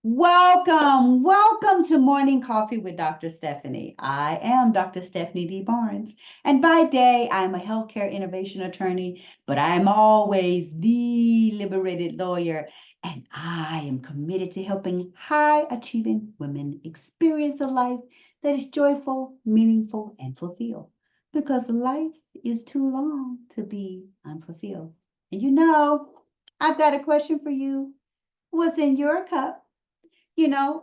Welcome to Morning Coffee with Dr. Stephanie. I am Dr. Stephanie D. Barnes, and by day, I'm a healthcare innovation attorney, but I'm always the liberated lawyer, and I am committed to helping high-achieving women experience a life that is joyful, meaningful, and fulfilled, because life is too long to be unfulfilled. And I've got a question for you. What's in your cup?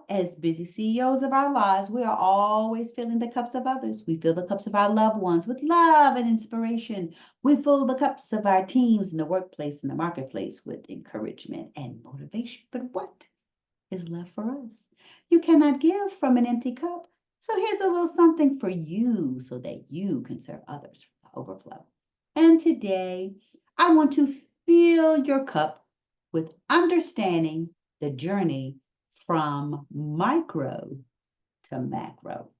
As busy CEOs of our lives, we are always filling the cups of others. We fill the cups of our loved ones with love and inspiration. We fill the cups of our teams in the workplace and the marketplace with encouragement and motivation. But what is left for us? You cannot give from an empty cup. So here's a little something for you so that you can serve others from the overflow. And today, I want to fill your cup with understanding the journey from micro to macro.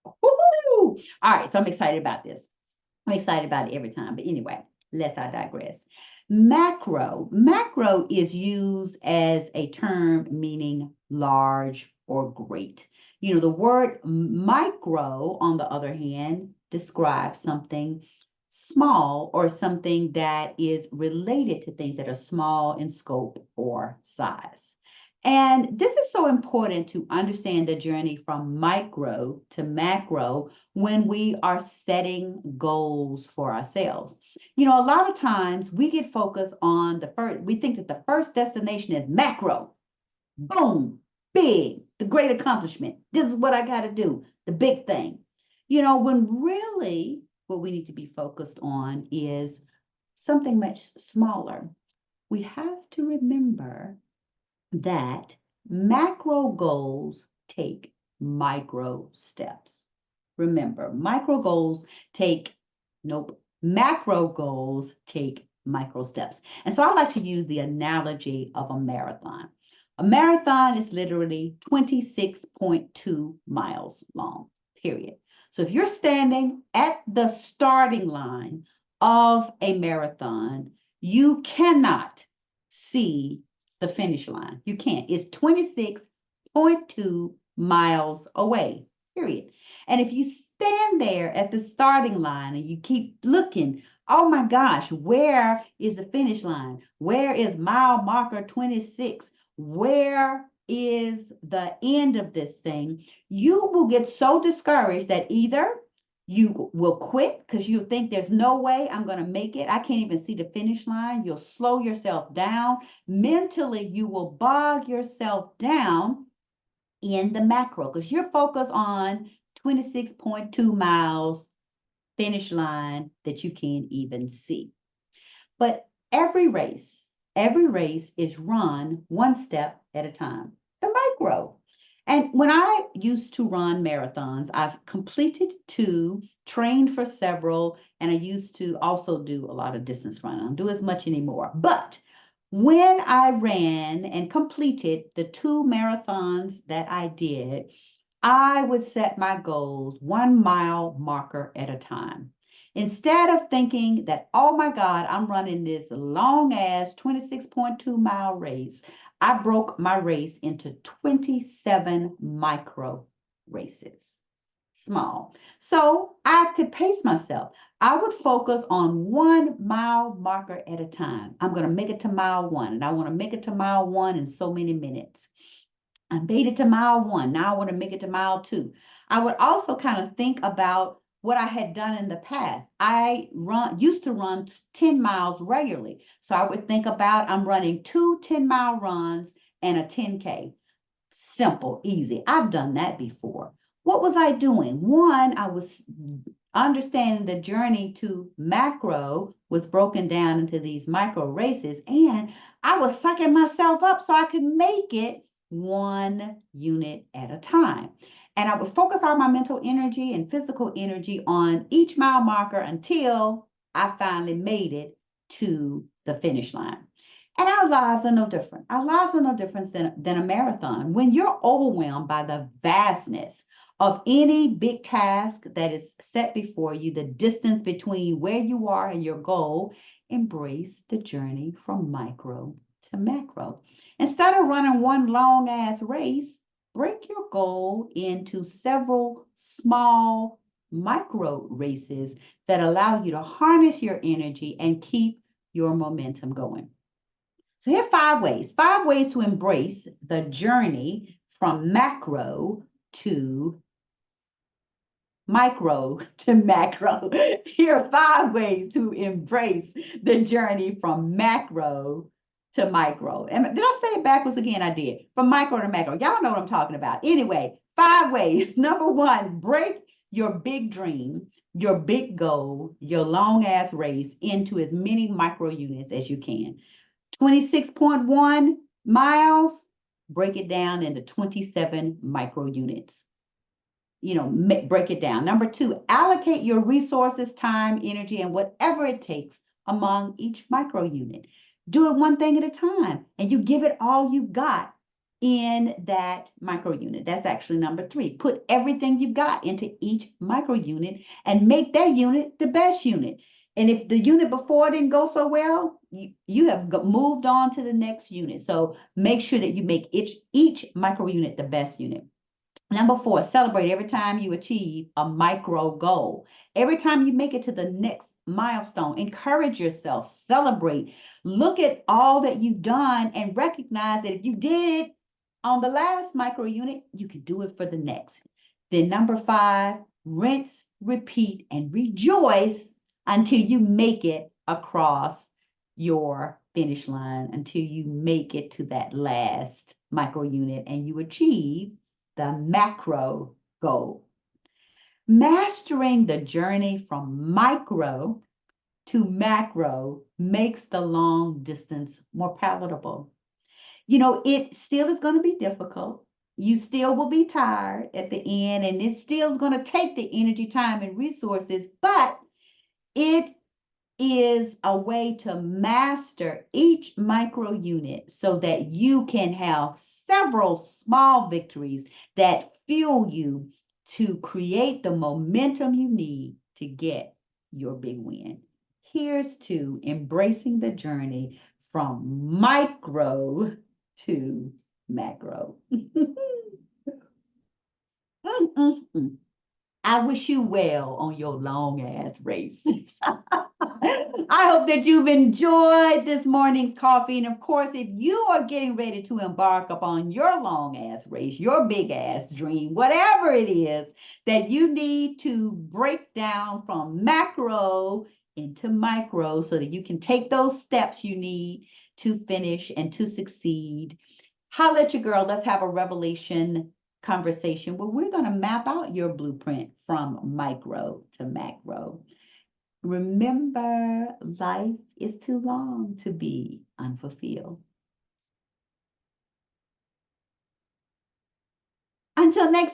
Woo-hoo! All right, so I'm excited about this. I'm excited about it every time. But anyway, lest I digress. Macro is used as a term meaning large or great. The word micro, on the other hand, describes something small or something that is related to things that are small in scope or size. And this is so important to understand the journey from micro to macro when we are setting goals for ourselves. A lot of times we get focused on the first, we think that the first destination is macro, boom, big, the great accomplishment. This is what I got to do, the big thing. When really what we need to be focused on is something much smaller. We have to remember that macro goals take micro steps. Remember, macro goals take micro steps. And so I like to use the analogy of a marathon. A marathon is literally 26.2 miles long, period. So if you're standing at the starting line of a marathon, you cannot see the finish line. You can't. It's 26.2 miles away, period. And if you stand there at the starting line and you keep looking, oh my gosh, where is the finish line? Where is mile marker 26? Where is the end of this thing? You will get so discouraged that either you will quit because you think there's no way I'm going to make it. I can't even see the finish line. You'll slow yourself down. Mentally, you will bog yourself down in the macro because you're focused on 26.2 miles finish line that you can't even see. But every race is run one step at a time, the micro. And when I used to run marathons, I've completed 2, trained for several, and I used to also do a lot of distance running. I don't do as much anymore. But when I ran and completed the 2 marathons that I did, I would set my goals 1 mile marker at a time. Instead of thinking that, oh my God, I'm running this long ass 26.2 mile race, I broke my race into 27 micro races, small. So I could pace myself. I would focus on 1 mile marker at a time. I'm going to make it to mile 1, and I want to make it to mile 1 in so many minutes. I made it to mile 1. Now I want to make it to mile 2. I would also kind of think about what I had done in the past. I used to run 10 miles regularly. So I would think about I'm running 2 10-mile runs and a 10K. Simple, easy. I've done that before. What was I doing? One, I was understanding the journey to macro was broken down into these micro races, and I was sucking myself up so I could make it 1 unit at a time. And I would focus all my mental energy and physical energy on each mile marker until I finally made it to the finish line. And our lives are no different. Our lives are no different than a marathon. When you're overwhelmed by the vastness of any big task that is set before you, the distance between where you are and your goal, embrace the journey from micro to macro. Instead of running one long ass race, break your goal into several small micro races that allow you to harness your energy and keep your momentum going. So here are 5 ways to embrace the journey from macro to micro to macro. Here are 5 ways to embrace the journey from macro to micro. And did I say it backwards again? I did. From micro to macro. Y'all know what I'm talking about. Anyway, 5 ways. Number one, break your big dream, your big goal, your long ass race into as many micro units as you can. 26.1 miles, break it down into 27 micro units. Break it down. Number two, allocate your resources, time, energy, and whatever it takes among each micro unit. Do it one thing at a time, and you give it all you got in that micro unit. That's actually number three. Put everything you've got into each micro unit and make that unit the best unit. And if the unit before didn't go so well, you have moved on to the next unit. So make sure that you make each micro unit the best unit. Number four, celebrate every time you achieve a micro goal. Every time you make it to the next milestone, encourage yourself, celebrate, look at all that you've done, and recognize that if you did it on the last micro unit, you can do it for the next. Then number five, rinse, repeat, and rejoice until you make it across your finish line, until you make it to that last micro unit and you achieve the macro goal. Mastering the journey from micro to macro makes the long distance more palatable. It still is going to be difficult. You still will be tired at the end, and it still is going to take the energy, time, and resources, but it is a way to master each micro unit so that you can have several small victories that fuel you to create the momentum you need to get your big win. Here's to embracing the journey from micro to macro. I wish you well on your long ass race. I hope that you've enjoyed this morning's coffee. And of course, if you are getting ready to embark upon your long ass race, your big ass dream, whatever it is that you need to break down from macro into micro so that you can take those steps you need to finish and to succeed, holla at your girl. Let's have a revelation conversation where we're going to map out your blueprint from micro to macro. Remember, life is too long to be unfulfilled. Until next